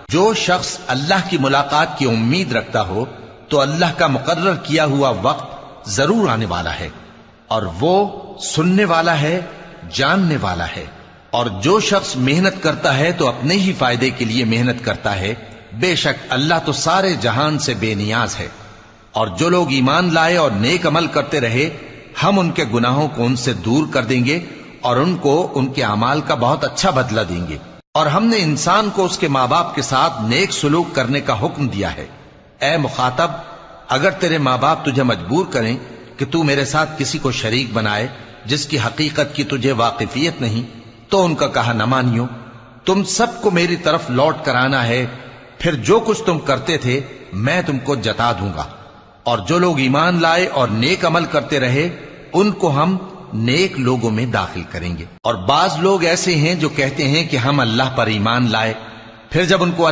جو شخص اللہ کی ملاقات کی امید رکھتا ہو تو اللہ کا مقرر کیا ہوا وقت ضرور آنے والا ہے، اور وہ سننے والا ہے، جاننے والا ہے۔ اور جو شخص محنت کرتا ہے تو اپنے ہی فائدے کے لیے محنت کرتا ہے، بے شک اللہ تو سارے جہان سے بے نیاز ہے۔ اور جو لوگ ایمان لائے اور نیک عمل کرتے رہے، ہم ان کے گناہوں کو ان سے دور کر دیں گے اور ان کو ان کے اعمال کا بہت اچھا بدلہ دیں گے۔ اور ہم نے انسان کو اس کے ماں باپ کے ساتھ نیک سلوک کرنے کا حکم دیا ہے۔ اے مخاطب، اگر تیرے ماں باپ تجھے مجبور کریں کہ تو میرے ساتھ کسی کو شریک بنائے جس کی حقیقت کی تجھے واقفیت نہیں، تو ان کا کہا نہ مانیو۔ تم سب کو میری طرف لوٹ کر آنا ہے، پھر جو کچھ تم کرتے تھے میں تم کو جتا دوں گا۔ اور جو لوگ ایمان لائے اور نیک عمل کرتے رہے، ان کو ہم نیک لوگوں میں داخل کریں گے۔ اور بعض لوگ ایسے ہیں جو کہتے ہیں کہ ہم اللہ پر ایمان لائے، پھر جب ان کو